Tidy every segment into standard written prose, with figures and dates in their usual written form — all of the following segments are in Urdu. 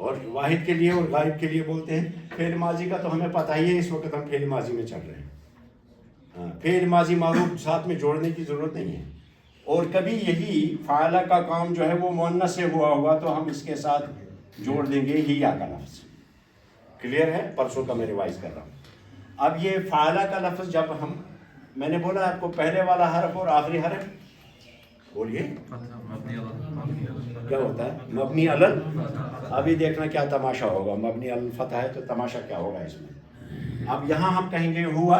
اور واحد کے لیے اور غائب کے لیے بولتے ہیں. فعل ماضی کا تو ہمیں پتہ ہی ہے، اس وقت ہم فعل ماضی میں چل رہے ہیں. فعل ماضی معروف ساتھ میں جوڑنے کی ضرورت نہیں ہے. اور کبھی یہی فعل کا کام جو ہے وہ مؤنث سے ہوا ہوگا تو ہم اس کے ساتھ جوڑ دیں گے ہی یا کا لفظ. کلیئر ہے؟ پرسوں کا میں ریوائز کر رہا ہوں. اب یہ فعل کا لفظ جب ہم، میں نے بولا آپ کو پہلے والا حرف اور آخری حرف، بولیے کیا ہوتا ہے؟ مبنی علل. ابھی دیکھنا کیا تماشا ہوگا. مبنی علل فتح ہے تو تماشا کیا ہوگا اس میں. اب یہاں ہم کہیں گے ہوا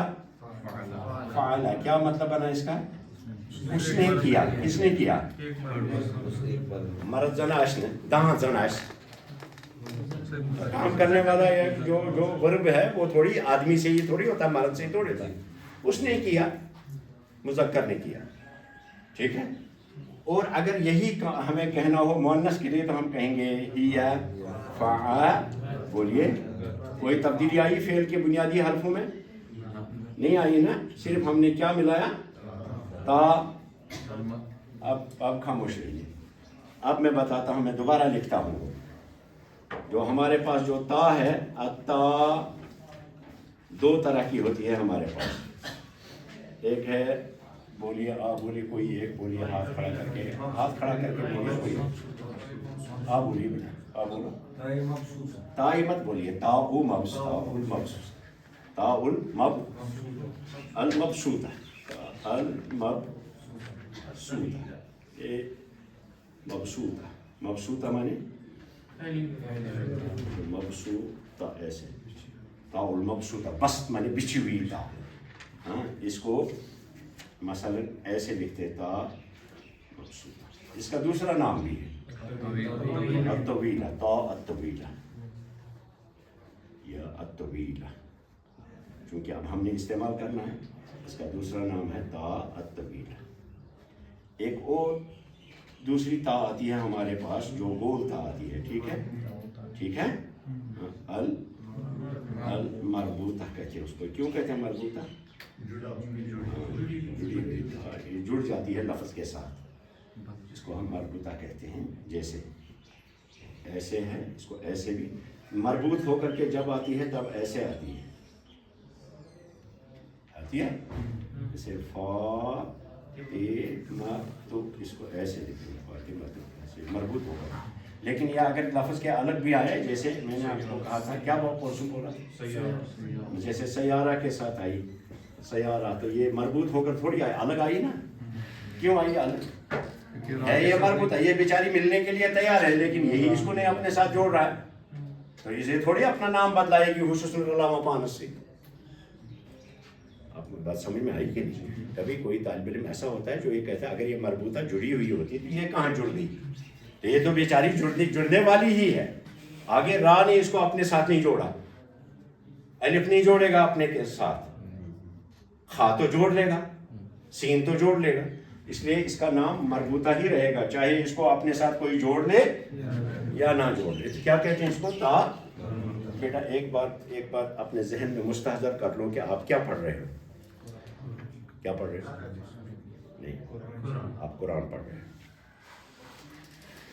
فعل. کیا مطلب بنا اس کا؟ اس نے کیا. کس نے کیا؟ مرد زناش نے، دہاں زناش. کام کرنے والا جو ورب ہے وہ تھوڑی آدمی سے ہی تھوڑی ہوتا ہے، مرد سے ہی تھوڑی ہوتا ہے. اس نے کیا، مذکر نے کیا. ٹھیک ہے. اور اگر یہی ہمیں کہنا ہو مؤنث کے لیے تو ہم کہیں گے ہی فعل. بولیے کوئی تبدیلی آئی فعل کے بنیادی حرفوں میں؟ نہیں آئی نا. صرف ہم نے کیا ملایا؟ تا. اب خاموش رہیے. اب میں بتاتا ہوں، میں دوبارہ لکھتا ہوں. جو ہمارے پاس جو تا ہے، تا دو طرح کی ہوتی ہے ہمارے پاس. ایک ہے، بولیے بولیے کوئی ایک بولیے ہاتھ کھڑا کر کے، ہاتھ کھڑا کر کے بولیے کوئی. بولیے بیٹا بولو. تائی مت بولیے. تا المبسوط. تا المبسوط. مبسوطہ مانے مبسوطہ ایسے. تا المبسوطہ بست مانے بچھی ہوئی تا. ہاں، اس کو مثلا ایسے لکھتے تا مبسوطہ. اس کا دوسرا نام بھی ہے الطویلہ. تا الطویلہ یا الطویلہ. چونکہ اب ہم نے استعمال کرنا ہے، اس کا دوسرا نام ہے تا الطویلہ. ایک اور دوسری تا آتی ہے ہمارے پاس جو گول تا آتی ہے. ٹھیک ہے، ٹھیک ہے. المربوطہ کہتے ہیں اس کو. کیوں کہتے ہیں مربوطہ؟ یہ جڑ جاتی ہے لفظ کے ساتھ، اس کو ہم مربوطہ کہتے ہیں. جیسے ایسے ہے، اس کو ایسے بھی مربوط ہو کر کے جب آتی ہے تب ایسے آتی ہے. جیسے فاطمہ، تو اس کو ایسے لکھیں گے فاطمہ، تو ایسے مربوط ہوگا. لیکن یہ اگر لفظ کے الگ بھی آئے، جیسے میں نے آپ کو کہا تھا، کیا وہ پرسوں بولا تھا، جیسے سیارہ کے ساتھ آئی سیارہ، تو یہ مربوط ہو کر تھوڑی آئی، الگ آئی نا. کیوں آئی الگ؟ ہے یہ مربوط ہے، یہ بیچاری ملنے کے لیے تیار ہے، لیکن یہی اس کو نہیں اپنے ساتھ جوڑ رہا ہے، تو اسے تھوڑی اپنا نام بدلائے گی حسن اللہ مپانس سے. آپ کو بات سمجھ میں آئی کہ نہیں؟ کبھی کوئی طالب علم ایسا ہوتا ہے جو یہ کہتا ہے اگر یہ مربوطہ جڑی ہوئی ہوتی تو یہ کہاں جڑ گئی؟ تو یہ تو بیچاری جڑنے والی ہی ہے. آگے را نے اس کو اپنے ساتھ نہیں جوڑا، الف نہیں جوڑے گا اپنے کے ساتھ، خا تو جوڑ لے گا، سین تو جوڑ لے گا. اس لیے اس کا نام مربوطہ ہی رہے گا، چاہے اس کو اپنے ساتھ کوئی جوڑ لے یا نہ جوڑ لے. کیا کہتے ہیں اس کو؟ تا. بیٹا ایک بات اپنے ذہن میں مستحضر کر لو کہ آپ کیا پڑھ رہے ہو. کیا پڑھ رہے ہو؟ نہیں، آپ قرآن پڑھ رہے ہیں.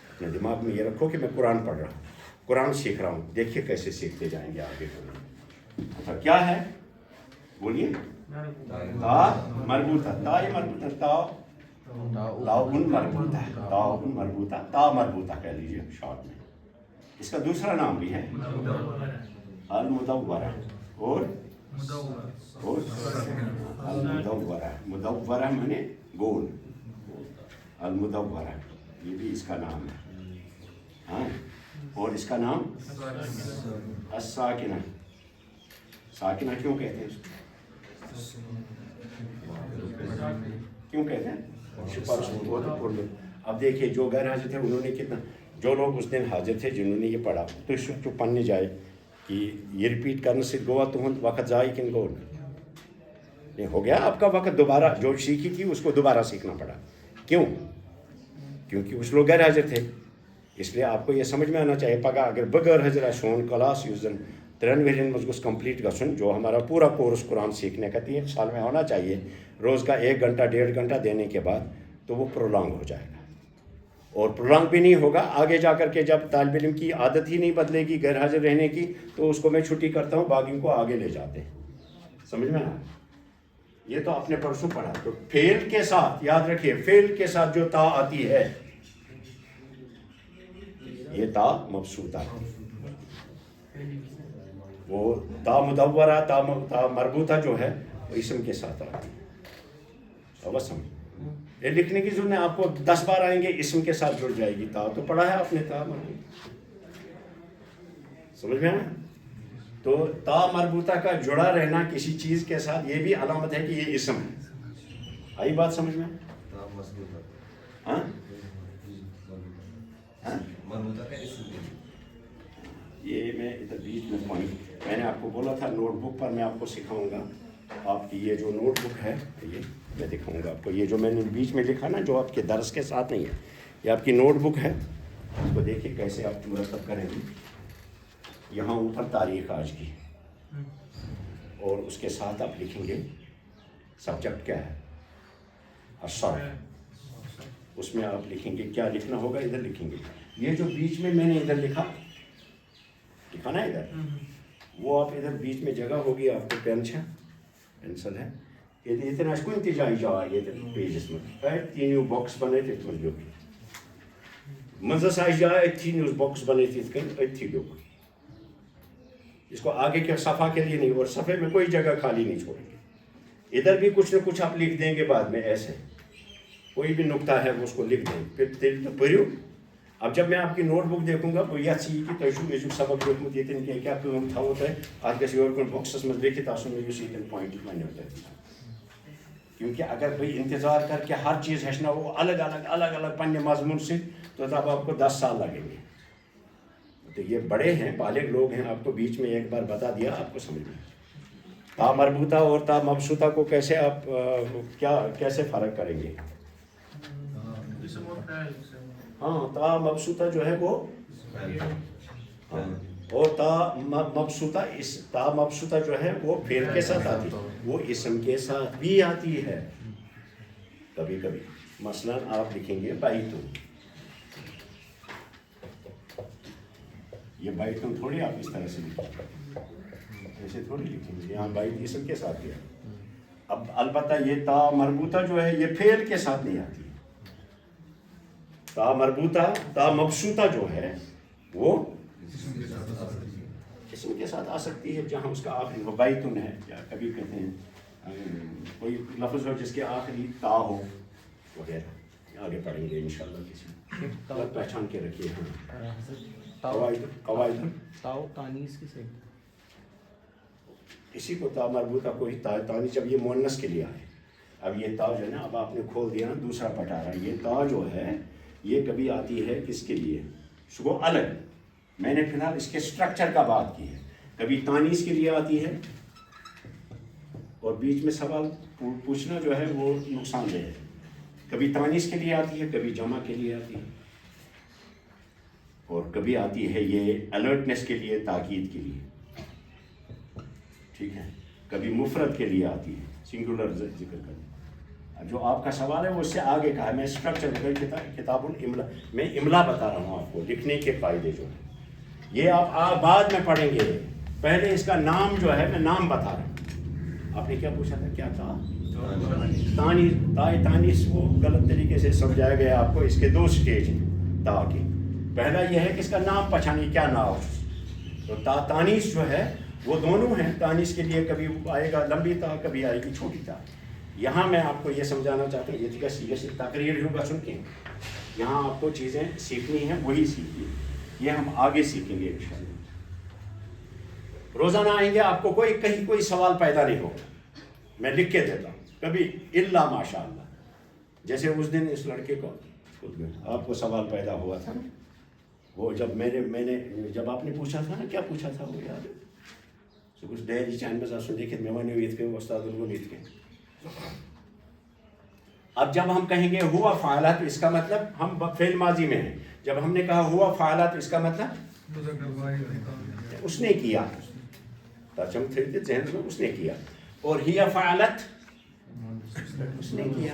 اپنے دماغ میں یہ رکھو کہ میں قرآن پڑھ رہا ہوں، قرآن سیکھ رہا ہوں. دیکھیے کیسے سیکھتے جائیں گے آگے. اچھا کیا ہے؟ بولیے. تا مربوطہ. تا یہ مربوطہ. مربوطہ. تا مربوطہ کہہ لیجیے شارٹ میں. اس کا دوسرا نام بھی ہے المدورہ. اور المدورہ. مدورہ مانے گول. المدورہ یہ بھی اس کا نام ہے. ہاں، اور اس کا نام الساکنہ. ساکنہ کیوں کہتے ہیں اس کو؟ کیوں کہتے ہیں؟ اب دیکھیے جو غیر حاضر تھے انہوں نے کتنا، جو لوگ اس دن حاضر تھے جنہوں نے یہ پڑھا تو اس وقت پڑھنے جائے کہ یہ ریپیٹ کرنے سے گوا تہند وقت ضائع کن گو نہیں ہو گیا آپ کا وقت. دوبارہ جو سیکھی تھی اس کو دوبارہ سیکھنا پڑا. کیوں؟ کیونکہ اس لوگ غیر حاضر تھے. اس لیے آپ کو یہ سمجھ میں آنا چاہیے پگہ اگر بغیر حاضر سون کلاس یس زن 3 ؤرین مز گوس کمپلیٹ گژھن، جو ہمارا پورا کورس قرآن سیکھنے کا 3 سال میں ہونا چاہیے، روز کا 1 گھنٹہ 1.5 گھنٹہ دینے کے بعد، تو وہ پرولانگ ہو جائے گا. اور پرولانگ بھی نہیں ہوگا. آگے جا کر کے جب طالب علم کی عادت ہی نہیں بدلے گی غیر حاضر رہنے کی تو اس کو میں چھٹی کرتا ہوں, باقی کو آگے لے جاتے ہیں. سمجھ میں آیا؟ یہ تو آپ نے پرسوں پڑھا. تو فعل کے ساتھ یاد رکھیے, فعل کے ساتھ جو تا آتی ہے یہ تا مبسوطہ, وہ تا مدورہ تا مربوطہ جو ہے وہ اسم کے ساتھ آتی ہے. بس سمجھ, یہ لکھنے کی ضرورت نہیں, آپ کو 10 بار آئیں گے اسم کے ساتھ جڑ جائے گی. تا تو پڑھا ہے آپ نے, تا مربوطہ. سمجھ میں آیا؟ تو تا مربوطہ کا جڑا رہنا کسی چیز کے ساتھ یہ بھی علامت ہے کہ یہ اسم ہے. آئی بات سمجھ میں؟ ہاں یہ میں ادھر بیچ میں پوائنٹ میں نے آپ کو بولا تھا نوٹ بک پر میں آپ کو سکھاؤں گا. آپ کی یہ جو نوٹ بک ہے یہ میں دکھاؤں گا آپ کو. یہ جو میں نے بیچ میں لکھا نا جو آپ کے درس کے ساتھ نہیں ہے, یہ آپ کی نوٹ بک ہے. اس کو دیکھیے کیسے آپ مرتب کریں گے. یہاں اوپر تاریخ آج کی اور اس کے ساتھ آپ لکھیں گے سبجیکٹ کیا ہے, الصرف. اس میں آپ لکھیں گے کیا لکھنا ہوگا, ادھر لکھیں گے. یہ جو بیچ میں نے ادھر لکھا نا ادھر, وہ آپ ادھر بیچ میں جگہ ہوگی آپ کو پینسل ہے. یہ کن تہ جائیں جائے یہ پیجس میں تینوں باکس بنائت ات من لوگ مزس آ جائے اتھی نیوز باکس بنائت ات کن اتھی لوگ. اس کو آگے کے صفحہ کے لیے نہیں, اور صفحے میں کوئی جگہ خالی نہیں چھوڑیں گے. ادھر بھی کچھ نہ کچھ آپ لکھ دیں گے بعد میں, ایسے کوئی بھی نقطہ ہے وہ اس کو لکھ دیں. پھر تیل تو پڑھو. اب جب میں آپ کی نوٹ بک دیکھوں گا وہ یہ سی کہ تجھے سبق دیکھوں یہ کیا کام تھا ہوتا ہے آپ کے اور کن باکسس میں لکھت آسن میں یہ پوائنٹ مانے ہوتا ہے. کیونکہ اگر بھائی انتظار کر کے ہر چیز ہیچنا وہ الگ الگ پنہ مضمون سے تو تب آپ کو 10 سال لگیں گے. تو یہ بڑے ہیں, بالغ لوگ ہیں, آپ کو بیچ میں ایک بار بتا دیا, آپ کو سمجھ میں. تا مربوطہ اور تا مبسوطہ کو کیسے آپ کیسے فرق کریں گے؟ ہاں, تا مبسوطہ جو ہے وہ اور تا مبسوطہ جو ہے وہ فعل کے ساتھ آتی ہے, وہ اسم کے ساتھ بھی آتی ہے کبھی کبھی. مثلا آپ لکھیں گے بیتن, یہ بیتن تھوڑی آپ اس طرح سے لکھیں, ایسے تھوڑی لکھیں گے. یہاں بیت اسم کے ساتھ بھی ہے. اب البتہ یہ تا مربوطہ جو ہے یہ فعل کے ساتھ نہیں آتی. تا مربوطہ تا مبسوطہ جو ہے وہ اسم کے ساتھ آ سکتی ہے جہاں اس کا آخری وہ بیتن ہے, یا کبھی کہتے ہیں کوئی لفظ ہو جس کے آخری تا ہو وغیرہ. آگے پڑھیں گے انشاءاللہ. کسی پہچان کے رکھیے. قواعد تاؤ تانیس کسے اسی کو تا مربوطہ کو ہی تانیس جب یہ مؤنث کے لیے آئے. اب یہ تا جو ہے نا, اب آپ نے کھول دیا نا دوسرا پٹارا. یہ تا جو ہے یہ کبھی آتی ہے کس کے لیے, صبح الگ. میں نے فی الحال اس کے اسٹرکچر کا بات کی ہے. کبھی تانیس کے لیے آتی ہے, اور بیچ میں سوال پوچھنا جو ہے وہ نقصان دہ ہے. کبھی تانیس کے لیے آتی ہے, کبھی جمع کے لیے آتی ہے, اور کبھی آتی ہے یہ الرٹنس کے لیے, تاکید کے لیے. ٹھیک ہے, کبھی مفرد کے لیے آتی ہے, سنگولر ذکر کرنا. جو آپ کا سوال ہے وہ اس سے آگے کا ہے. میں اسٹرکچر کتاب الاملا میں املا بتا رہا ہوں آپ کو, لکھنے کے فائدے جو ہیں یہ آپ بعد میں پڑھیں گے. پہلے اس کا نام جو ہے میں نام بتا رہا ہوں. آپ نے کیا پوچھا تھا, کیا تھا تانیس وہ غلط طریقے سے سمجھایا گیا آپ کو. اس کے 2 سٹیج ہیں تا کے. پہلا یہ ہے کہ اس کا نام پہچانی کیا نام. تو تا تانیس جو ہے وہ دونوں ہیں. تانیس کے لیے کبھی آئے گا لمبی تا, کبھی آئے گی چھوٹی تا. یہاں میں آپ کو یہ سمجھانا چاہتا ہوں, یہ تقریر ہوگا سن کے, یہاں آپ کو چیزیں سیکھنی ہیں وہی سیکھیے. یہ ہم آگے سیکھیں گے انشاءاللہ. روزانہ آئیں گے, آپ کو کہیں کوئی سوال پیدا نہیں ہوگا. میں لکھ کے دیتا ہوں کبھی الا ماشاء اللہ. جیسے اس دن اس لڑکے کو آپ کو سوال پیدا ہوا تھا, وہ جب میں نے جب آپ نے پوچھا تھا نا, کیا پوچھا تھا وہ یاد ہے؟ کچھ ڈیری چین میں سن دیکھے میں نے عید کے استاد الگ عید کے. اب جب ہم کہیں گے ہوا فعلا تو اس کا مطلب ہم فعل ماضی میں ہیں. جب ہم نے کہا ہوا فعلا تو اس کا مطلب اس نے کیا. ترجمہ تھے ذہن میں, اس نے کیا. اور ہی فعلت اس نے کیا.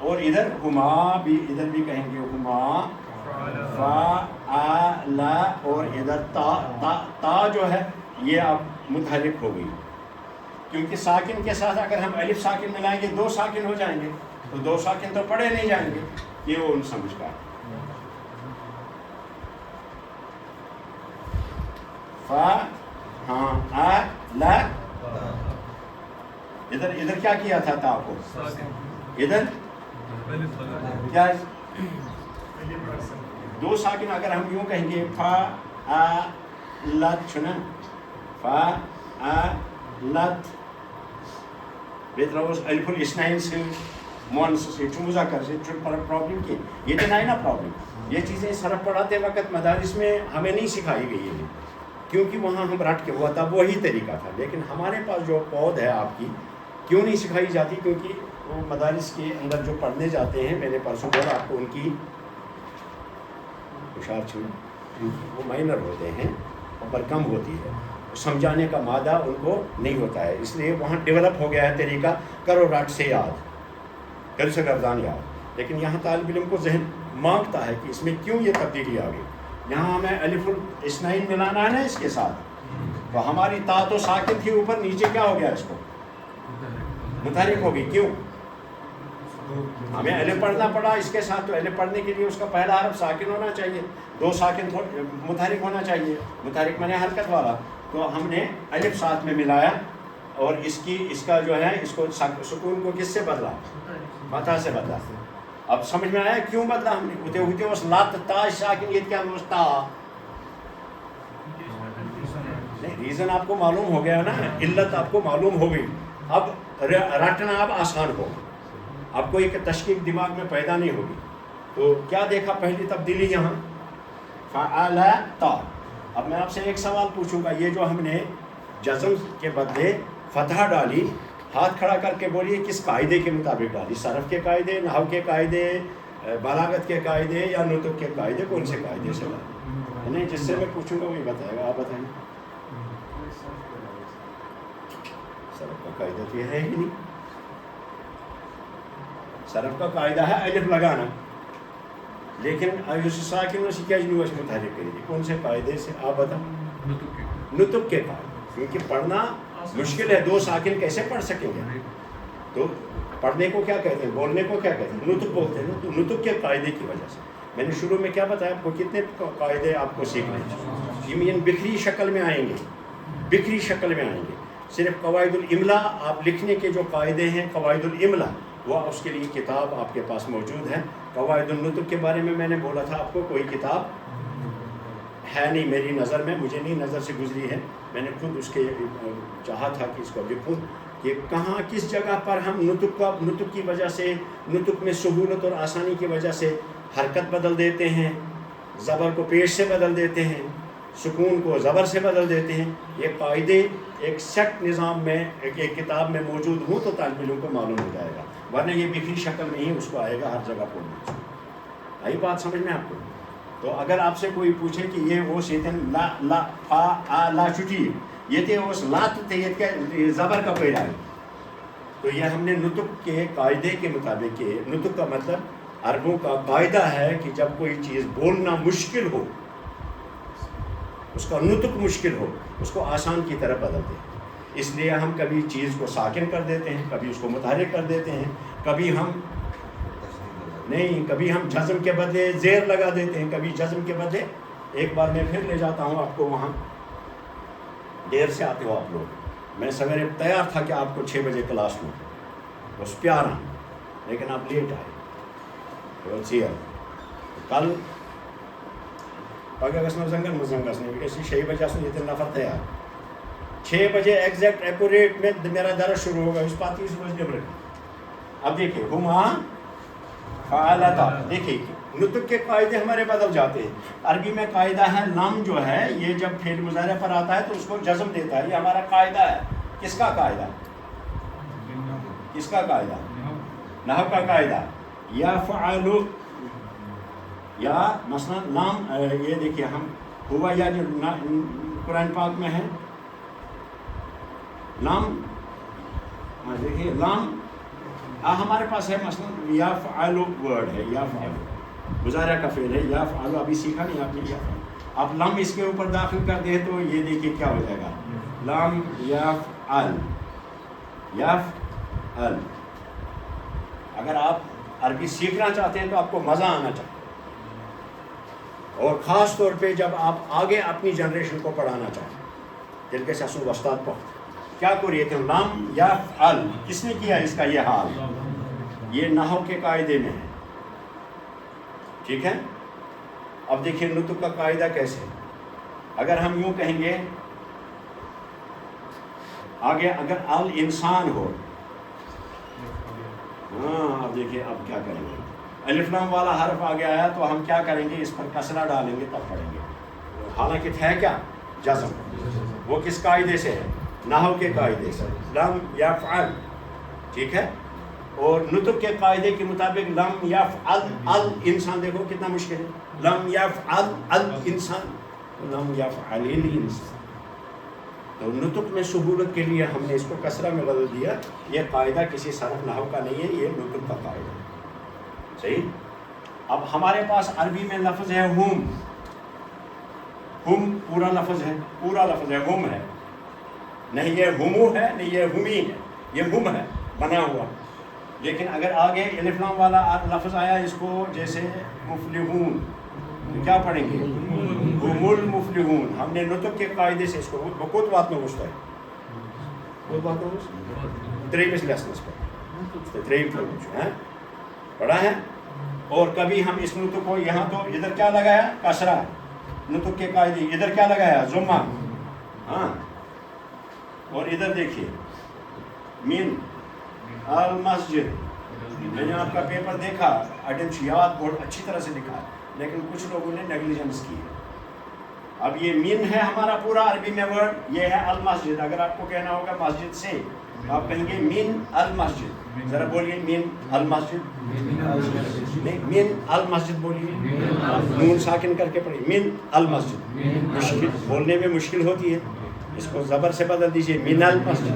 اور ادھر ہما بھی ادھر بھی کہیں گے ہما فعل، اور ادھر تا جو ہے یہ اب متحرک ہو گئی، کیونکہ ساکن کے ساتھ اگر ہم الف ساکن ملائیں گے 2 ساکن ہو جائیں گے، تو 2 ساکن تو پڑھے نہیں جائیں گے، یہ وہ ان سمجھ کا ہے۔ ادھر کیا کیا تھا تا کو، ادھر کیا 2 ساکن اگر ہم یوں کہیں گے فعلت چھنا فعلت بیتر اوس الف الاثنین سے مؤنث سے مذکر سے پرابلم کی یہ تو نہیں نا پرابلم، یہ چیزیں صرف پڑھاتے وقت مدارس میں ہمیں نہیں سکھائی گئی ہے، کیونکہ وہاں ہم رٹ کے ہوا تھا وہی طریقہ تھا، لیکن ہمارے پاس جو پود ہے آپ کی کیوں نہیں سکھائی جاتی، کیونکہ وہ مدارس کے اندر جو پڑھنے جاتے ہیں، میں نے پرسوں بولا آپ کو، ان کی وہ مائنر ہوتے ہیں، عمر کم ہوتی ہے، سمجھانے کا مادہ ان کو نہیں ہوتا ہے، اس لیے وہاں ڈیولپ ہو گیا ہے طریقہ کرو رٹ سے یاد، کل سے گردان یاد، لیکن یہاں طالب علم کو ذہن مانگتا ہے کہ اس میں کیوں یہ تبدیلی آ گئی، یہاں ہمیں الف الاثنین ملانا ہے نا اس کے ساتھ، تو ہماری تا تو ساکن تھی اوپر، نیچے کیا ہو گیا اس کو متحرک ہو گئی، کیوں ہمیں الف پڑھنا پڑا اس کے ساتھ، تو الف پڑھنے کے لیے اس کا پہلا حرف ساکن ہونا چاہیے، 2 ساکن متحرک ہونا چاہیے، متحرک میں نے حرکت والا، تو ہم نے الف ساتھ میں ملایا، اور اس کا جو ہے اس کو سکون کو کس سے بدلا، فتح سے بدلا۔ اب سمجھ میں آیا کیوں بدلا ہم نے، ہوتے ہوتے اس لات تا ساکن یہ کیا تا، نہیں ریزن آپ کو معلوم ہو گیا نا، علت آپ کو معلوم ہو گئی، اب رٹنا اب آسان ہوگا، اب کوئی تشکیک دماغ میں پیدا نہیں ہوگی۔ تو کیا دیکھا پہلی تبدیلی یہاں فعل تا۔ اب میں آپ سے ایک سوال پوچھوں گا، یہ جو ہم نے جزم کے بدلے فتح ڈالی، ہاتھ کھڑا کر کے بولیے کس قاعدے کے مطابق ڈالی، صرف کے قاعدے، نحو کے قاعدے، بلاغت کے قاعدے یا نطق کے قاعدے، کون سے قاعدے سے ڈالی؟ نہیں جس سے میں پوچھوں گا وہی بتائے گا، آپ بتائیں۔ صرف کا قاعدہ تو یہ ہے ہی نہیں، صرف کا قاعدہ ہے الف لگانا، لیکن ساکن کیا متحرک کرے گی، کون سے قاعدے سے آپ بتائیں؟ نطق کے قاعدے، کیونکہ پڑھنا مشکل ہے، 2 ساکن کیسے پڑھ سکیں گے، تو پڑھنے کو کیا کہتے ہیں، بولنے کو کیا کہتے ہیں، نطق بولتے ہیں، تو نطق کے قاعدے کی وجہ سے میں نے شروع میں کیا بتایا آپ کو، کتنے قاعدے آپ کو سیکھنے ہیں، یہ بکھری شکل میں آئیں گے، بکھری شکل میں آئیں گے، صرف قواعد الاملا آپ لکھنے کے جو قاعدے ہیں، قواعد الاملا، وہ اس کے لیے کتاب آپ کے پاس موجود ہے۔ قواعد النطق کے بارے میں نے بولا تھا آپ کو، کوئی کتاب ہے نہیں میری نظر میں، مجھے نہیں نظر سے گزری ہے، میں نے خود اس کے چاہا تھا کہ اس کو لکھوں کہ کہاں کس جگہ پر ہم نطق کی وجہ سے، نطق میں سہولت اور آسانی کی وجہ سے حرکت بدل دیتے ہیں، زبر کو پیش سے بدل دیتے ہیں، سکون کو زبر سے بدل دیتے ہیں، یہ قاعدے ایک سیٹ نظام میں ایک کتاب میں موجود ہوں تو طالب علم کو معلوم ہو جائے گا، ورنہ یہ بکھری شکل میں ہی اس کو آئے گا ہر جگہ پڑھنے۔ آئی بات سمجھ میں آپ کو؟ تو اگر آپ سے کوئی پوچھے کہ یہ وہ سیتن لا لا فا آ لا چھٹی، یہ تھے اس لات تھے یہ زبر کا پہلا ہے، تو یہ ہم نے نطق کے قاعدے کے مطابق کہ نطق کا مطلب عربوں کا قاعدہ ہے کہ جب کوئی چیز بولنا مشکل ہو، اس کا نطق مشکل ہو، اس کو آسان کی طرف بدلتے ہیں، اس لیے ہم کبھی چیز کو ساکن کر دیتے ہیں، کبھی اس کو متحرک کر دیتے ہیں، کبھی ہم جزم کے بدلے زیر لگا دیتے ہیں، کبھی جزم کے بدلے۔ ایک بار میں پھر لے جاتا ہوں آپ کو وہاں، دیر سے آتے ہو آپ لوگ، میں سویرے تیار تھا کہ آپ کو 6 بجے کلاس لوں، بس پیارا، لیکن آپ لیٹ آئے، کل پگہ گژھنو زنگن مز زنگ گژھنو، یہ 6 بجے آسن یہ نفر تیار، 6 بجے ایگزیکٹ ایکوریٹ میں میرا درس شروع ہوگا، اس بات 30 بجے نبر۔ اب دیکھیے ہما فعلتا، دیکھیے نطق کے قاعدے ہمارے بدل جاتے ہیں۔ عربی میں قاعدہ ہے لم جو ہے، یہ جب فعل مضارع پر آتا ہے تو اس کو جزم دیتا ہے، یہ ہمارا قاعدہ ہے۔ کس کا قاعدہ؟ کس کا قاعدہ؟ نحو کا قاعدہ۔ یا فعل، یا مثلا لام، یہ دیکھیے ہم ہوا یا جو قرآن پاک میں ہے لام، دیکھیے لام ہمارے پاس ہے مثلا یفعل ورڈ ہے، یفعل مضارع کا فعل ہے، یفعل ابھی سیکھا نہیں آپ نے یفعل، آپ لم اس کے اوپر داخل کر دیں تو یہ دیکھیے کیا ہو جائے گا، لم یفعل، یفعل۔ اگر آپ عربی سیکھنا چاہتے ہیں تو آپ کو مزہ آنا چاہیے، اور خاص طور پہ جب آپ آگے اپنی جنریشن کو پڑھانا چاہیں، دل کے ساسو وسطات پڑھ کیا کریے تھے، لم یفعل کس نے کیا اس کا یہ حال، یہ نحو کے قاعدے میں ہے، ٹھیک ہے۔ اب دیکھیے نطق کا قاعدہ کیسے، اگر ہم یوں کہیں گے آگے اگر الانسان ہو، ہاں اب دیکھیے اب کیا کریں گے، الف لام والا حرف آگے آیا تو ہم کیا کریں گے، اس پر کسرہ ڈالیں گے تب پڑھیں گے، حالانکہ ہے کیا جزم، وہ کس قاعدے سے ہے، نحو کے قاعدے سے، لم یفعل، ٹھیک ہے۔ اور نطق کے قاعدے کے مطابق لم یفعل الانسان، دیکھو کتنا مشکل ہے، لم یفعل الانسان، لم یفعل الانسان، تو نطق میں سہولت کے لیے ہم نے اس کو کسرہ میں بدل دیا، یہ قاعدہ کسی صرف نحو کا نہیں ہے، یہ نطق کا قاعدہ ہے، صحیح۔ اب ہمارے پاس عربی میں لفظ ہے ہم، ہم پورا لفظ ہے، پورا لفظ ہے، ہم ہے، نہیں یہ ہمو ہے نہیں یہ ہمی ہے، یہ ہم ہے بنا ہوا، لیکن اگر آگے الف لام والا لفظ آیا اس کو جیسے مفلحون، تو کیا پڑھیں گے، ہم المفلحون، ہم نے نطق کے قاعدے سے اس کو بہت بات میں گھستا ہے، بہت بات میں گھستا تریمس لیسنس پر پڑھا ہے، اور کبھی ہم اس نطق کو یہاں تو ادھر کیا لگایا کسرہ، نطق کے قاعدے، ادھر کیا لگایا ضمہ، ہاں، اور ادھر دیکھیے من المسجد، میں نے آپ کا پیپر دیکھا، یاد بہت اچھی طرح سے لکھا ہے، لیکن کچھ لوگوں نے نیگلیجنس کی ہے۔ اب یہ من ہے ہمارا پورا عربی میں ورڈ، یہ ہے المسجد، اگر آپ کو کہنا ہوگا مسجد سے آپ کہیں گے من المسجد، ذرا بولیے من المسجد، نہیں من المسجد بولیے، نون ساکن کر کے پڑھیے من المسجد، مشکل بولنے میں مشکل ہوتی ہے، اس کو زبر سے بدل دیجئے من المسجد،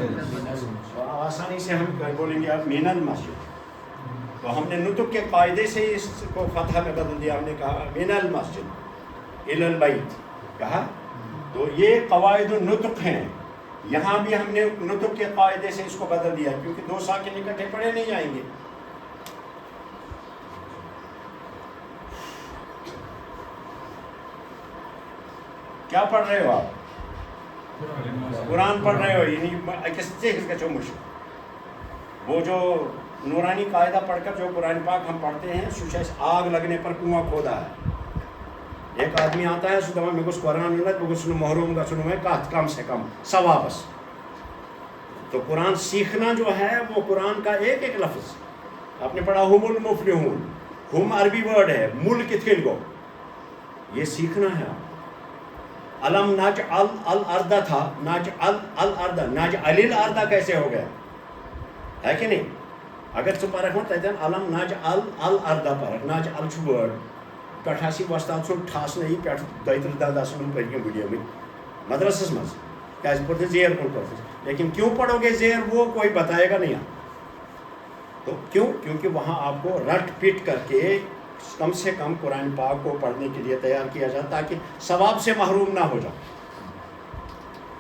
آسانی سے ہم بولیں گے اب من المسجد، تو ہم نے نطق کے قاعدے سے اس کو فتح میں بدل دیا، ہم نے کہا من المسجد الی البیت کہا، تو یہ قواعد النطق ہیں، یہاں بھی ہم نے نطق کے قاعدے سے اس کو بدل دیا، کیونکہ دو ساکن اکٹھے پڑھے نہیں جائیں گے۔ کیا پڑھ رہے ہو آپ؟ قرآن پڑھ رہے ہو، یعنی کس سے اس کا چمش، وہ جو نورانی قاعدہ پڑھ کر جو قرآن پاک ہم پڑھتے ہیں، سوچا آگ لگنے پر کنواں کھودا ہے، ایک آدمی آتا ہے سو میں کچھ قرآن سنو محروم کا سنو ہے کم سے کم ثوابس، تو قرآن سیکھنا جو ہے وہ قرآن کا ایک ایک لفظ، آپ نے پڑھا ہم المفلحون، ہم عربی ورڈ ہے، ملک کن کو، یہ سیکھنا ہے آپ۔ علم نجعل الارض تھا، نجعل الارض، نجعل الارض کیسے ہو گیا ہے کہ نہیں، اگر ژٕ پرکھ وۄنۍ تتٮ۪ن علم نجعل الارض پرکھ، نجعل چھُ وٲڈ پٮ۪ٹھ آسی وۄستاد سُنٛد ٹھاسنہٕ یی پٮ۪ٹھ 32 دند آسن پٔرۍ بُڈیمٕتۍ مدرسس منٛز، کیٛازِ پوٚرتھٕ زیر کُن پوٚرتھٕ، لیکن کیوں پڑھو گے زیر وہ کوئی بتائے گا نہیں آپ، تو کیوں، کیونکہ وہاں آپ کو رٹ پٹ کر کے کم سے کم قرآن پاک کو پڑھنے کے لیے تیار کیا جائے تاکہ ثواب سے محروم نہ ہو جاؤ۔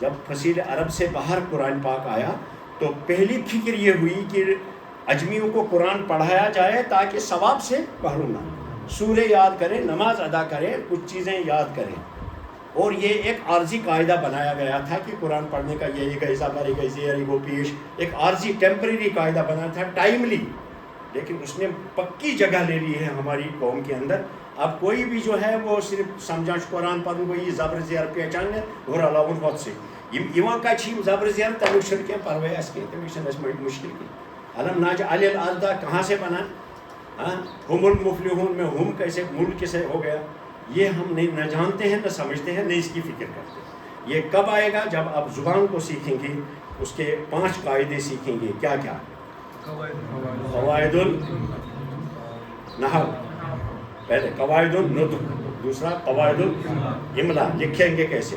جب فصیل عرب سے باہر قرآن پاک آیا تو پہلی فکر یہ ہوئی کہ اجمیوں کو قرآن پڑھایا جائے تاکہ ثواب سے محروم نہ ہو، سورہ یاد کریں، نماز ادا کریں، کچھ چیزیں یاد کریں، اور یہ ایک عارضی قاعدہ بنایا گیا تھا کہ قرآن پڑھنے کا یہ گئی زبر گئی زیر وہ پیش، ایک عارضی ٹیمپریری قاعدہ بنا تھا ٹائملی، لیکن اس نے پکی جگہ لے لی ہے ہماری قوم کے اندر۔ اب کوئی بھی جو ہے وہ صرف سمجھا قرآن پڑھن کو یہ زبر زیر پہچان گھر علاوہ ہوت سے کچھ زبر زیر تمیک چھن کی پرواہ اس کے تمیک چھن مشکل کی، علم نجعل الارض کہاں سے بنا، ہاں ہم المفلحون میں ہم کیسے ملک سے ہو گیا، یہ ہم نہیں نہ جانتے ہیں نہ سمجھتے ہیں نہ اس کی فکر کرتے۔ یہ کب آئے گا؟ جب آپ زبان کو سیکھیں گے، اس کے 5 قاعدے سیکھیں گے، کیا کیا؟ قواعد النحو، پہلے قواعد النطق، دوسرا قواعد الاملا، لکھیں گے کیسے،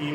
3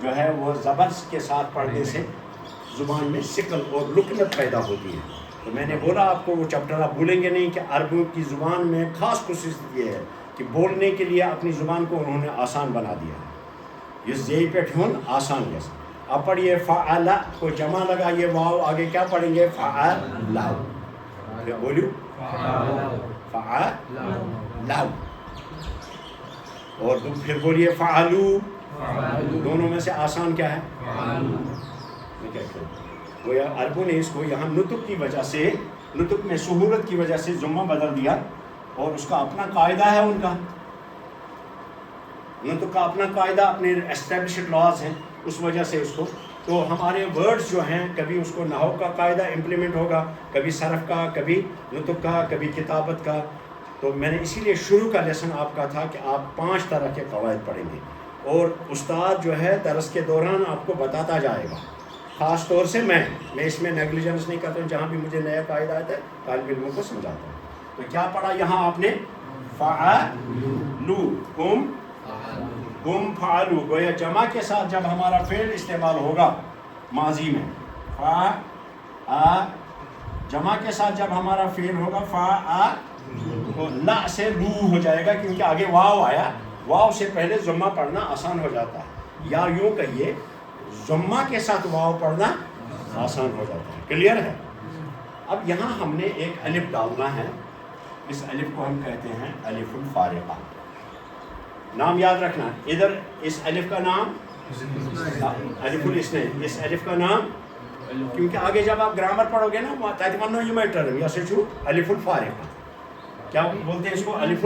جو ہے وہ زبر کے ساتھ پڑھنے سے زبان میں ثقل اور لکنت پیدا ہوتی ہے. تو میں نے بولا آپ کو وہ چیپٹر آپ بھولیں گے نہیں کہ عربوں کی زبان میں خاص خصوصیت یہ ہے کہ بولنے کے لیے اپنی زبان کو انہوں نے آسان بنا دیا ہے. یہ زی پیٹ ہون آسان جیسا. اب پڑھیے فعل کو جمع لگا یہ واو آگے کیا پڑھیں گے فعل بولیو فعل اور تم پھر بولیے فعلو. دونوں میں سے آسان کیا ہے وہ عربوں نے اس کو یہاں نطق کی وجہ سے نطق میں سہولت کی وجہ سے ضمہ بدل دیا اور اس کا اپنا قاعدہ ہے ان کا نطق کا اپنا قاعدہ اپنے اسٹیبلشڈ لاز ہیں اس وجہ سے اس کو تو ہمارے ورڈز جو ہیں کبھی اس کو نحو کا قاعدہ امپلیمنٹ ہوگا کبھی صرف کا کبھی نطق کا کبھی کتابت کا. تو میں نے اسی لیے شروع کا لیسن آپ کا تھا کہ آپ 5 طرح کے قواعد پڑھیں گے اور استاد جو ہے درس کے دوران آپ کو بتاتا جائے گا. خاص طور سے میں اس میں نیگلیجنس نہیں کرتا ہوں. جہاں بھی مجھے نیا قاعدہ آتا ہے طالب علموں کو سمجھاتا ہوں. تو کیا پڑھا یہاں آپ نے فعلو کم فعلو گویا جمع کے ساتھ جب ہمارا فعل استعمال ہوگا ماضی میں جمع کے ساتھ جب ہمارا فعل ہوگا لا سے لو ہو جائے گا کیونکہ آگے واو آیا. واو سے پہلے ضمہ پڑھنا آسان ہو جاتا ہے یا یوں کہیے ضمہ کے ساتھ واو پڑھنا آسان ہو جاتا ہے. کلیئر ہے. اب یہاں ہم نے ایک الف ڈالنا ہے. اس الف کو ہم کہتے ہیں الف الفارقہ. نام یاد رکھنا ادھر اس الف کا نام الف الاثنین. اس الف کا نام کیونکہ آگے جب آپ گرامر پڑھو گے نا تاتمنو یمیٹر یا سچو الف الفارقہ کیا بولتے ہیں اس کو الف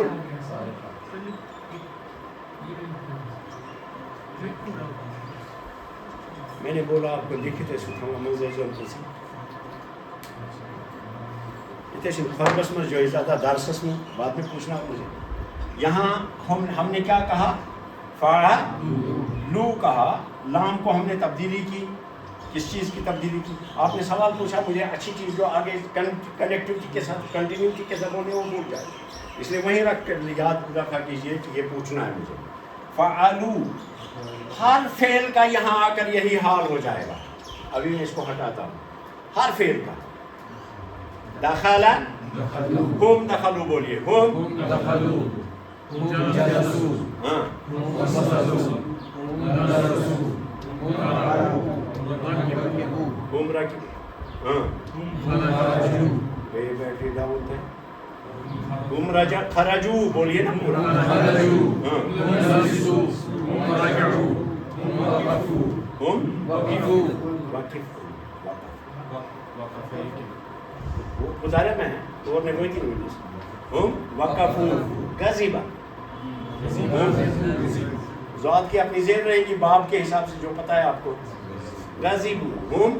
میں نے بولا آپ کو لکھتے سکھاؤں منظر کسی اتنے خربس میں جو زیادہ دارسس میں بعد میں پوچھنا مجھے. یہاں ہم نے کیا کہا فعلو کہا. لام کو ہم نے تبدیلی کی. کس چیز کی تبدیلی کی؟ آپ نے سوال پوچھا مجھے اچھی چیز جو آگے کنیکٹیوٹی کے ساتھ کنٹینیوٹی کے ساتھ ہونے وہ بھول جائے اس لیے وہیں رکھ کر یاد رکھا کیجیے کہ یہ پوچھنا ہے مجھے. فعلو ہر فعل کا یہاں آ کر یہی حال ہو جائے گا. ابھی میں اس کو ہٹاتا ہوں. ہر فعل کا دخل ہم دخلو بولیے ہم دخلو ہم جلسو ہاں ہم رکھو ہاں بیٹھے ڈاؤن تھے ہم رجا خرجو بولیے نا پورا وہ گزارے میں ہے تو اور نے کوئی تھی ہم وقفو غضبا ذات کی اپنی زیر رہے گی باب کے حساب سے جو پتہ ہے آپ کو. غضبو ہم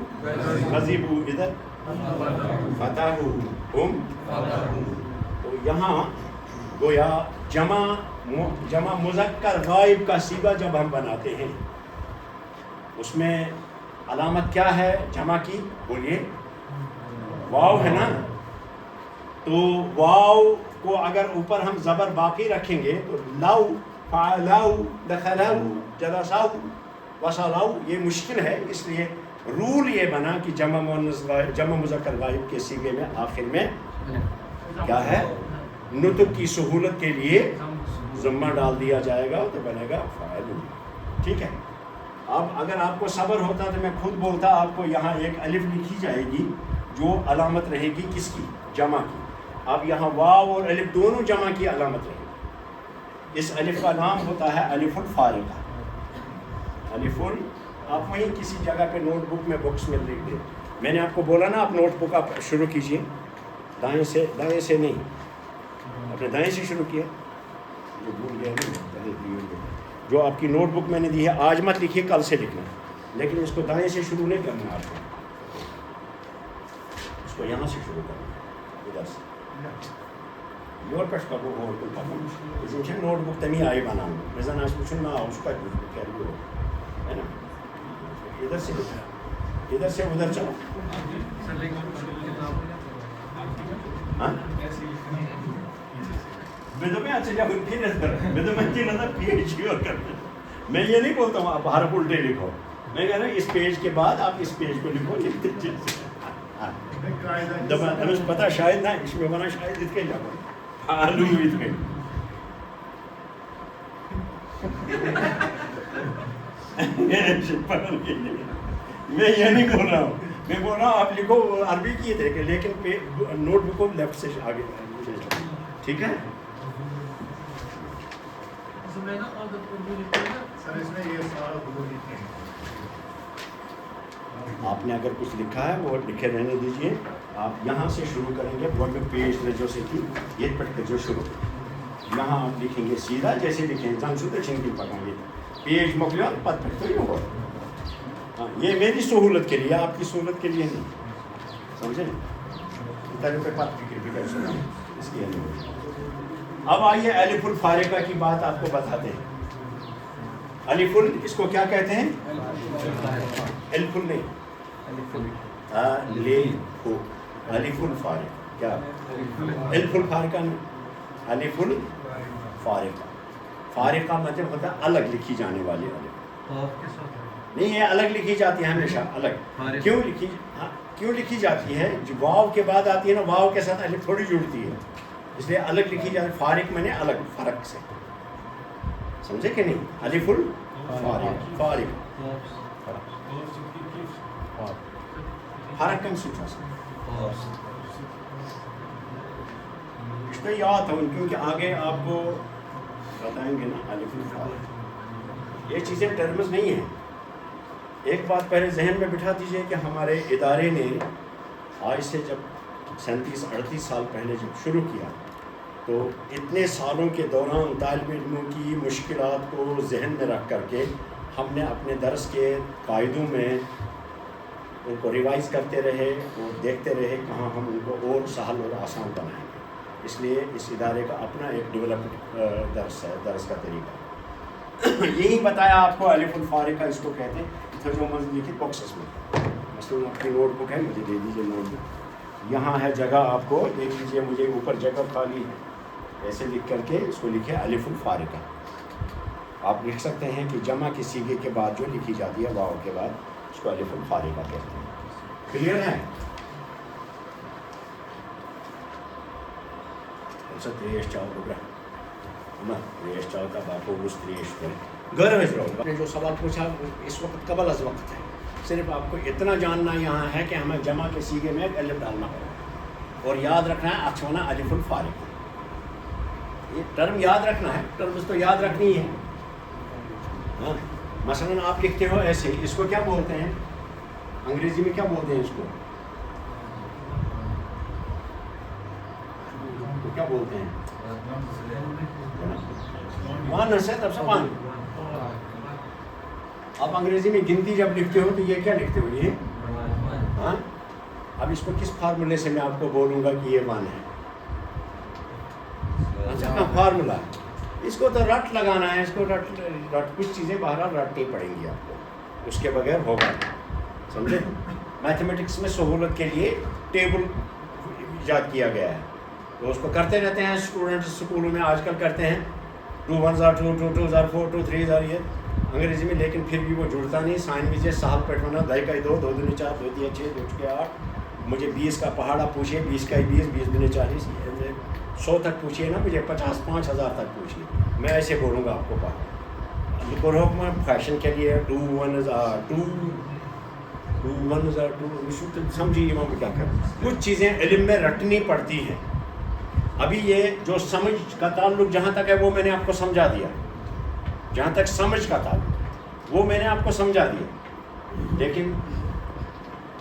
غضبو ادھر فتحو ہم تو یہاں گویا جمع مذکر غائب کا صیغہ جب ہم بناتے ہیں اس میں علامت کیا ہے جمع کی بولیے واو ہے نا. تو واو کو اگر اوپر ہم زبر باقی رکھیں گے تو لو فعلو دخلو جلسو وصلو یہ مشکل ہے. اس لیے رول یہ بنا کہ جمع مذکر غائب کے صیغے میں آخر میں کیا ہے نطق کی سہولت کے لیے ضمہ ڈال دیا جائے گا تو بنے گا فاعل. ٹھیک ہے. اب اگر آپ کو صبر ہوتا تو میں خود بولتا آپ کو یہاں ایک الف لکھی جائے گی جو علامت رہے گی کس کی جمع کی. اب یہاں واو اور الف دونوں جمع کی علامت رہے گی. اس الف کا نام ہوتا ہے الف الفارقہ. الف آپ وہیں کسی جگہ پہ نوٹ بک میں بکس میں لکھ دیں. میں نے آپ کو بولا نا آپ نوٹ بک آپ شروع کیجئے دائیں سے نہیں اپنے دائیں سے شروع کیا جو بھول گیا جو آپ کی نوٹ بک میں نے دی ہے آج مت لکھیے کل سے لکھنا لیکن اس کو دائیں سے شروع نہیں کرنا آپ کو اس کو یہاں سے شروع کرنا ادھر سے یور پیش کرو اور کوئی پتہ نوٹ بک تمی آئی بناؤں میزان آج پوچھوں نہ اس کا کیری ہو ہے نا ادھر سے ادھر سے ادھر چلو ہاں میں تو میں اچھا جب پھر میں تو میں تین نظر پی ایچ ڈی اور کرتے میں یہ نہیں بولتا ہوں آپ حرف الٹے لکھو، میں کہہ رہا ہوں اس پیج کے بعد آپ اس پیج کو لکھو، لکھتے دمس پتہ شاید نہ اس میں ونان شاید ات کن لکھو آلو ات کن میں یہ نہیں بول رہا ہوں، میں بول رہا ہوں آپ لکھو عربی کی طریقے، لیکن نوٹ بک کو لیفٹ سے آگے، ٹھیک ہے؟ آپ نے اگر کچھ لکھا ہے وہ لکھے رہنے دیجئے، آپ یہاں سے شروع کریں گے، وہ پیج جو سے تھی یہ پٹ جو شروع، یہاں آپ لکھیں گے سیدھا جیسے لکھیں جان سوتے چھنکی پکائیں گے پیج مکلیوں پت پٹ تو نہیں ہوا، یہ میری سہولت کے لیے، آپ کی سہولت کے لیے نہیں، سمجھے؟ پہ پت فکر سنا اس لیے نہیں۔ اب آئیے الف الفارقہ کی بات آپ کو بتاتے ہیں۔ الف اس کو کیا کہتے ہیں؟ الف نہیں، الف الفارقہ، کیا الف الفارقہ نہیں، الف الفارقہ، فارقہ مطلب ہوتا ہے الگ لکھی جانے والی الف، نہیں یہ الگ لکھی جاتی ہے ہمیشہ الگ، کیوں لکھی جاتی ہے؟ جو واو کے بعد آتی ہے نا، واو کے ساتھ الف تھوڑی جڑتی ہے، اس لیے الگ لکھی جاتی ہے، فارق میں نے الگ، فرق سے، سمجھے کہ نہیں؟ الف الفارق، فارق فرق کم سوچا سکتا اس پہ یاد ہو، کیونکہ آگے آپ کو بتائیں گے نا الف الفارق، یہ چیزیں ٹرمز نہیں ہیں۔ ایک بات پہلے ذہن میں بٹھا دیجئے کہ ہمارے ادارے نے آج سے جب 37-38 سال پہلے جب شروع کیا تو اتنے سالوں کے دوران طالب علموں کی مشکلات کو ذہن میں رکھ کر کے ہم نے اپنے درس کے قاعدوں میں ان کو ریوائز کرتے رہے اور دیکھتے رہے کہاں ہم ان کو اور سہل اور آسان بنائیں گے، اس لیے اس ادارے کا اپنا ایک ڈیولپڈ درس ہے، درس کا طریقہ یہی بتایا آپ کو، الف الفارقہ اس کو کہتے ہیں۔ جو منزل لکھی باکسز میں، مثلاً آپ کی نوٹ بک ہے، مجھے دے دیجیے نوٹ بک، یہاں ہے جگہ، آپ کو دیکھ لیجیے، مجھے اوپر جگہ خالی ہے، ایسے لکھ کر کے اس کو لکھے الف الفارقہ۔ آپ لکھ سکتے ہیں کہ جمع کے سیغے کے بعد جو لکھی جاتی ہے واو کے بعد، اس کو الف الفارقہ کہتے ہیں۔ کلیئر ہے؟ تریش چاو بگرہ تریش چاو کا باپو اس تریش پر گھر میں آپ نے جو سوال پوچھا اس وقت قبل از وقت ہے، صرف آپ کو اتنا جاننا یہاں ہے کہ ہمیں جمع کے سیغے میں ایک الف ڈالنا ہوگا اور یاد رکھنا ہے اچھونا الف الفارقہ، یہ ٹرم یاد رکھنا ہے، ٹرمز تو یاد رکھنی ہے۔ ہاں مثلاً آپ لکھتے ہو ایسے، اس کو کیا بولتے ہیں انگریزی میں، کیا بولتے ہیں اس کو کیا بولتے ہیں؟ ون ہے تب سے ون۔ آپ انگریزی میں گنتی جب لکھتے ہو تو یہ کیا لکھتے ہو؟ یہ ہاں، اب اس کو کس فارمولے سے میں آپ کو بولوں گا کہ یہ ون ہے؟ اچھا ہاں فارمولہ، اس کو تو رٹ لگانا ہے، اس کو رٹ کچھ چیزیں بہرحال رٹنی پڑیں گی آپ کو، اس کے بغیر ہوگا، سمجھے؟ میتھمیٹکس میں سہولت کے لیے ٹیبل ایجاد کیا گیا ہے، تو اس کو کرتے رہتے ہیں اسٹوڈنٹس اسکولوں میں آج کل کرتے ہیں 2 1 2 2 2 4 2 3 یہ انگریزی میں، لیکن پھر بھی وہ جڑتا نہیں۔ سائن میں سال پیٹھونا 2 کا 2 2 دن 4 2 3 6 2 کے 8، مجھے 20 کا پہاڑا پوچھیے، 20 کا 20 20 دن 40، 100 تک پوچھیے نا، مجھے 50 5000 تک پوچھیے، میں ایسے بولوں گا آپ کو پہاڑ کو روک میں فیشن کے لیے 2 1 2 2 1 2 سمجھیے وہاں پہ کیا کر، کچھ چیزیں علم میں رٹنی پڑتی ہیں۔ ابھی یہ جو سمجھ کا تعلق جہاں تک ہے وہ میں نے آپ کو سمجھا دیا، جہاں تک سمجھ کا تعلق وہ میں نے آپ کو سمجھا دیا، لیکن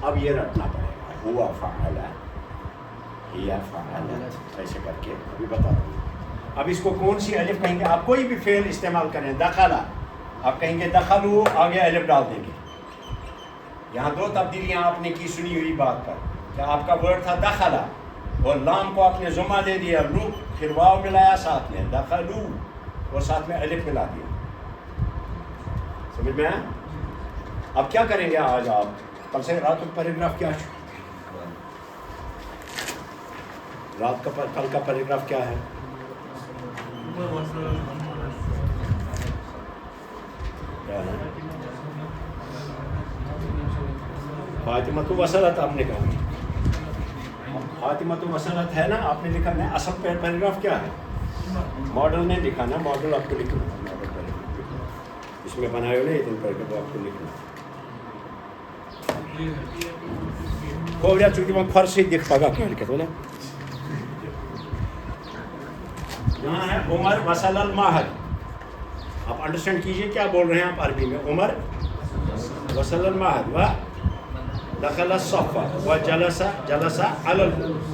اب یہ رٹنا پڑے گا، ہوا فعل ہیا فعل ایسے کر کے ابھی بتا دوں۔ اب اس کو کون سی الف کہیں گے؟ آپ کوئی بھی فعل استعمال کریں، دخلا آپ کہیں گے دخلو، آگے الف ڈال دیں گے۔ یہاں 2 تبدیلیاں آپ نے کی سنی ہوئی بات پر، کہ آپ کا ورڈ تھا دخلا اور لام کو آپ نے ضمہ دے دیا، لو پھر واو ملایا ساتھ میں دخلو اور ساتھ میں الف ملا دیا، سمجھ میں آیا؟ اب کیا کریں گے آج آپ؟ کل سے رات کا پیراگراف کیا ہے؟ رات کا کل کا پیراگراف کیا ہے؟ فاطمۃ وصلت آپ نے کہا, فاطمۃ وصلت ہے نا, آپ نے لکھا نہیں. اصل پیراگراف کیا ہے؟ ماڈل نے لکھا نا, ماڈل آپ کو لکھنا, ماڈل پیراگراف اس میں بنائے ہوئے اتنے پیراگراف آپ کو لکھنا. چونکہ وہ فرش ہی دکھ پگا کیا لکھا بولے. یہاں ہے عمر وصل المعہد. آپ انڈرسٹینڈ کیجئے کیا بول رہے ہیں آپ عربی میں. عمر وصل المعہد و دخل الصف و جلس علی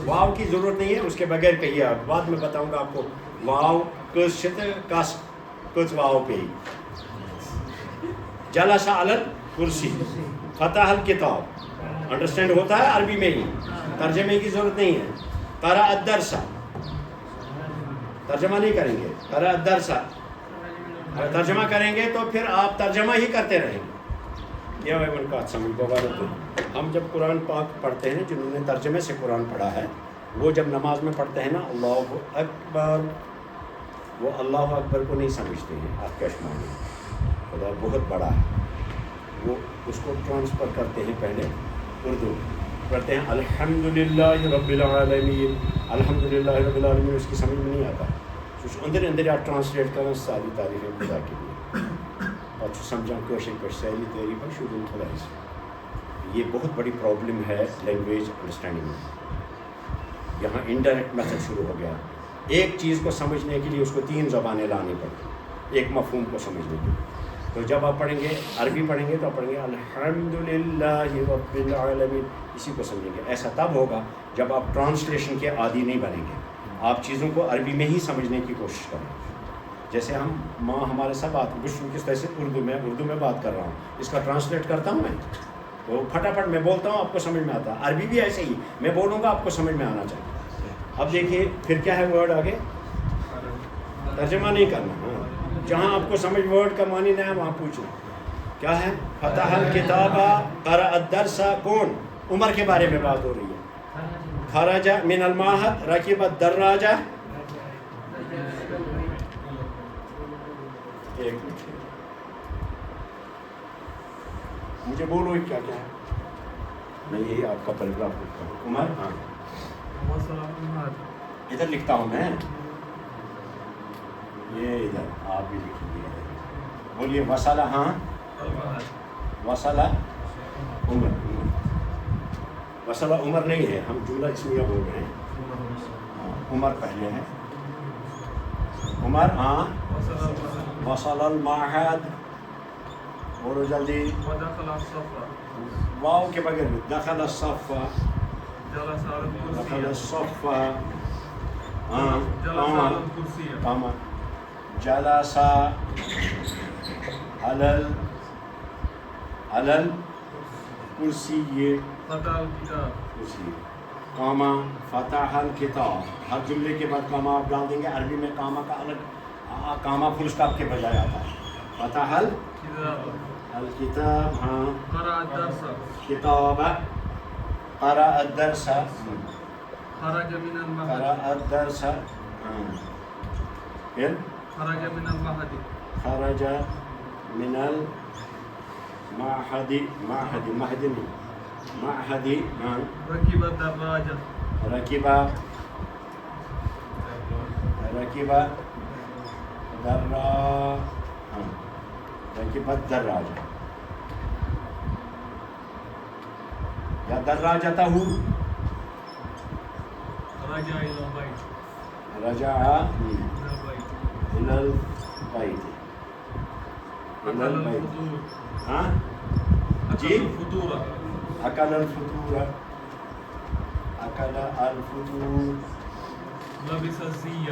واو کی ضرورت نہیں ہے, اس کے بغیر کہیے آپ, بعد میں بتاؤں گا آپ کو. واو کس واو پہ ہی. جلس علی الکرسی, فتح الکتاب. انڈرسٹینڈ ہوتا ہے عربی میں ہی, ترجمے کی ضرورت نہیں ہے. قرأ الدرس, ترجمہ نہیں کریں گے. قرأ الدرس, ترجمہ کریں گے تو پھر آپ ترجمہ ہی کرتے رہیں گے. یہ ان کا سمجھ کو غلط ہے. ہم جب قرآن پاک پڑھتے ہیں, جنہوں نے ترجمے سے قرآن پڑھا ہے, وہ جب نماز میں پڑھتے ہیں نا اللہ اکبر, وہ اللہ اکبر کو نہیں سمجھتے ہیں. آپ کیا شمار ہیں, خدا بہت بڑا ہے. وہ اس کو ٹرانسفر کرتے ہیں پہلے اردو پڑھتے ہیں الحمدللہ رب العالمین, الحمدللہ رب العالمین. اس کی سمجھ میں نہیں آتا. کچھ اندر اندر آپ ٹرانسلیٹ کریں ساری تعریفیں خدا کے لیے, اور سمجھا کوشش پر سہلی تیری پر شروع خدا. یہ بہت بڑی پرابلم ہے لینگویج انڈرسٹینڈنگ میں. یہاں انڈائریکٹ میتھڈ شروع ہو گیا. ایک چیز کو سمجھنے کے لیے اس کو 3 زبانیں لانی پڑتی, ایک مفہوم کو سمجھنے کے لیے. تو جب آپ پڑھیں گے عربی پڑھیں گے تو آپ پڑھیں گے الحمدللہ رب العالمین, اسی کو سمجھیں گے. ایسا تب ہوگا جب آپ ٹرانسلیشن کے عادی نہیں بنیں گے. آپ چیزوں کو عربی میں ہی سمجھنے کی کوشش کریں. جیسے ہم ماں ہمارے ساتھ بات کس طرح سے اردو میں بات کر رہا ہوں, اس کا ٹرانسلیٹ کرتا ہوں میں, تو پھٹافٹ میں بولتا ہوں, آپ کو سمجھ میں آتا ہے. عربی بھی ایسے ہی میں بولوں گا, آپ کو سمجھ میں آنا چاہیے. اب دیکھیے پھر کیا ہے ورڈ آگے, ترجمہ نہیں کرنا. جہاں آپ کو سمجھ ورڈ کا معنی نہ ہے وہاں پوچھنا کیا ہے. فتح الکتاب قرأ الدرس, کون؟ عمر کے بارے میں بات ہو رہی ہے. خرج من المعہد رکب الدراجہ. ایک منٹ مجھے بولو کیا کیا ہے. میں یہی آپ کا پیراگراف لکھتا ہوں. عمر, ہاں ادھر لکھتا ہوں میں, یہ ادھر آپ بھی لکھیے. بولیے وصلہ, ہاں وصلہ عمر. وصلہ عمر نہیں ہے, ہم جملہ اسمیہ بول رہے ہیں. عمر پہلے ہے. عمر, ہاں وصل المعہد. بولو جلدی. واو کے بغیر دخل الصف, دخل الصف, ہاں قام, جلس علی الکرسی, کرسی. قام فتح الکتاب. ہر جملے کے بعد قامہ آپ ڈال دیں گے. عربی میں قامہ کا الگ, قامہ فل اسٹاپ کے بجائے آتا ہے. فتح الکتاب, ہاں کتاب. قرأ الدرس, خرج من المعهد. قرأ الدرس, پھر خرج من المعهد. خرج من المعهد, معهد نہیں, معهد. ركب الدراجة. ركب الدراجة یا دراجته. رجع إلى البيت. رجع إلى البيت. أكل الفطور. ہاں أكل الفطور. أكل الفطور. أكل الفطور. لبس الزي.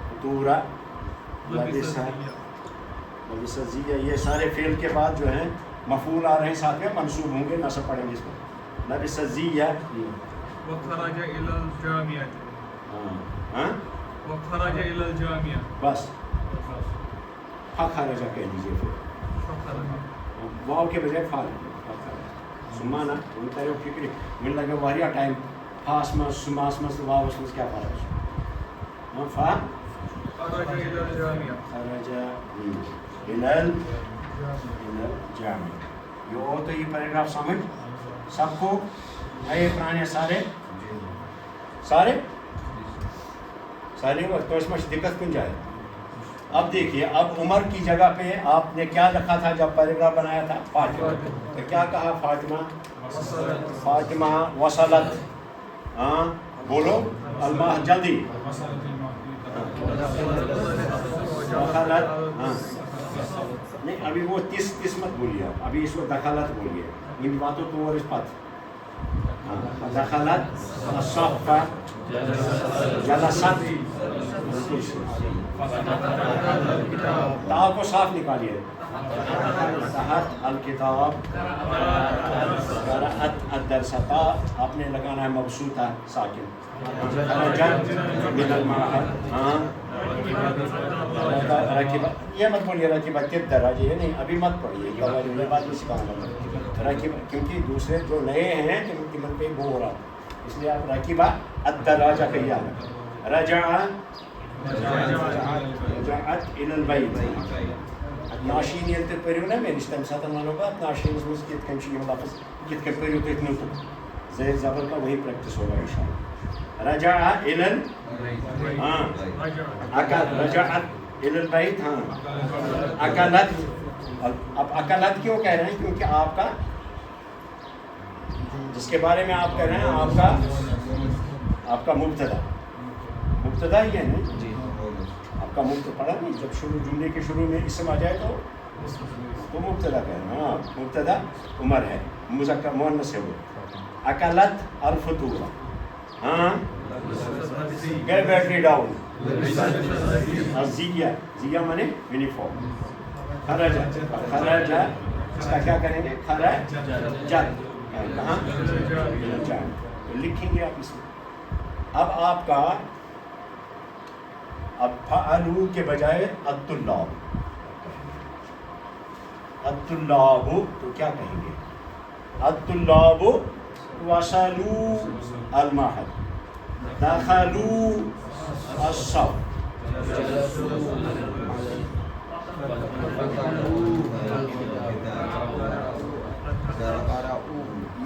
فطور. لبس الزي. یہ سارے فعل کے بعد جو ہیں مفعول آ رہے ہیں, ساتھ میں منصوب ہوں گے, نصب پڑھیں گے اس میں. لبس الزي. وخرج إلى الجامعة. وخرج إلى الجامعة. بس خرج کہہ دیجیے پھر. واو کے بجائے فا سمانا ان کا فکری مجھے لگا واریاہ ٹائم فاس مس سماس مس واوس مس کیا فرق ہے. فا خرج إلى الجامعة. خرج إلى الجامع. یہ ہو تو یہ پیراگراف سمجھ سب کو نئے پرانے سارے تو اس میں دقت کن جائے. اب دیکھیے اب عمر کی جگہ پہ آپ نے کیا لکھا تھا جب پیراگراف بنایا تھا؟ فاطمہ. تو کیا کہا؟ فاطمہ وصلت. ہاں بولو الماء جلدی. دخلت. ہاں نہیں ابھی وہ تیس مت بولیے ابھی اس کو دخلت بولیے. ان باتوں تو اور اس پت دخلت الصف جلست. تا کو صاف نکالیے. فتحت الکتاب قرأت الدرس. تا آپ نے لگانا ہے مبسوطہ ساکن. خرجت من المعهد. ہاں رکیبہ یہ مت بولیے رکیبہ کب دراجے یہ نہیں ابھی مت پڑھیے یہ بات نہیں سکھاؤں گا رکیبہ کیونکہ دوسرے جو نئے ہیں کہ من پہ وہ ہو رہا اس لیے آپ رکیبہ الدراجہ کہیے. رجعت إلى البيت. ناشین یل تُہۍ پٔرِو نا مےٚ نِش تَمہِ ساتہن وَنو بہٕ اَتھ ناشیٖنَس منٛز کِتھ کٔنۍ چھُ یِم لفظ کِتھ کٔنۍ پٔرِو تُہۍ نُطق زیر زبر کا وہی پریکٹس ہوگا انشاءاللہ. رجع إلى ہاں رجعت إلى البيت. ہاں اکلت. اب اکلت کیوں کہہ رہے ہیں؟ کیونکہ آپ کا جس کے بارے میں آپ کہہ رہے ہیں آپ کا مبتدا ہی ہے نا جی. آپ کا مبتدا پڑھا نہیں جب شروع جملے کے شروع میں اسم آ جائے تو مبتدا کہہ رہے ہیں. ہاں مبتدا عمر ہے مذکر مؤنث ہے وہ. اکلت الفطور. ہاں گیٹ بیٹری ڈاؤن. زیا مانے یونیفارم. خرج اس کا کیا کریں گے؟ خرج کہاں لکھیں گے آپ اس میں. اب آپ کا اب فعلوا کے بجائے الطلاب تو کیا کہیں گے؟ الطلاب وصلوا المعهد دخلوا الصف.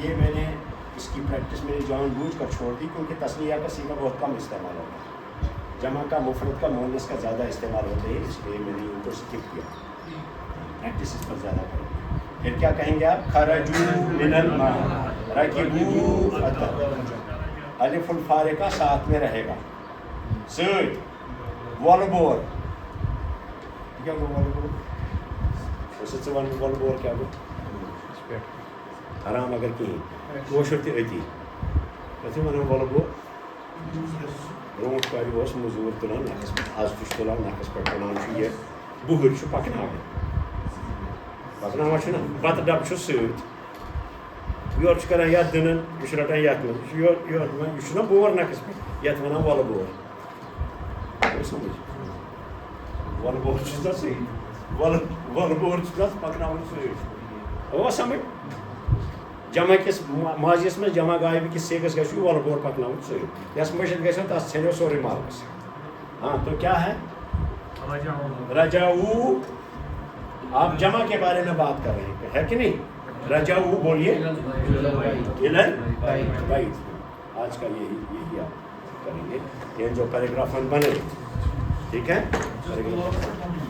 یہ میں نے اس کی پریکٹس میں نے جان بوجھ کر چھوڑ دی کیونکہ تسنیہ کا صیغہ بہت کم استعمال ہوتا ہے. جمع کا مفرد کا مؤنث کا زیادہ استعمال ہوتا ہے اس لیے میں نے ان کو اسکپ کیا. پریکٹس اس پر زیادہ کریں. پھر کیا کہیں گے آپ؟ خرجوا من الماء رکبوا الف الفارقہ ساتھ میں رہے گا. والبور کیا والبور اسے والبور کیا گو حرام اگر کہیں کشر تہ اتی کتھے ونان والبور. برونٹ کالہِ اوس مزوٗر تُلان نکھس پٮ۪ٹھ آز تہِ چھُ تُلان نکھس پٮ۪ٹھ تُلان چھُ یہِ بُہٕرۍ چھُ پکناوان چھُنہ بتہٕ ڈبہٕ چھُس سۭتۍ یورٕ چھُ کران یتھ دٕنن یہِ چھُ رٹان یتھ منٛز یہِ چھُنہ بور نکھس پٮ۪ٹھ یتھ ونان وۄلہٕ بور. سمجھ وۄلہٕ بور چھُس تتھ سۭتۍ وۄلہٕ بور چھُ تتھ پکناوان سۭتۍ. اوٚوا سمجھ؟ جمع کس ماضیس میں جمع غائب کس سیغس گژھِ وۄلہٕ بور پکناوُن سۭتۍ. یس مٔشِد گژھِ تتھ ژھیٚنِو سورُے مارکس. ہاں تو کیا ہے؟ رجعوا. آپ جمع کے بارے میں بات کر رہے ہیں ہے کہ نہیں؟ رجعوا بولیے الى البیت. آج کا یہی آپ کریں گے یہ جو پیراگراف بنے ٹھیک ہے.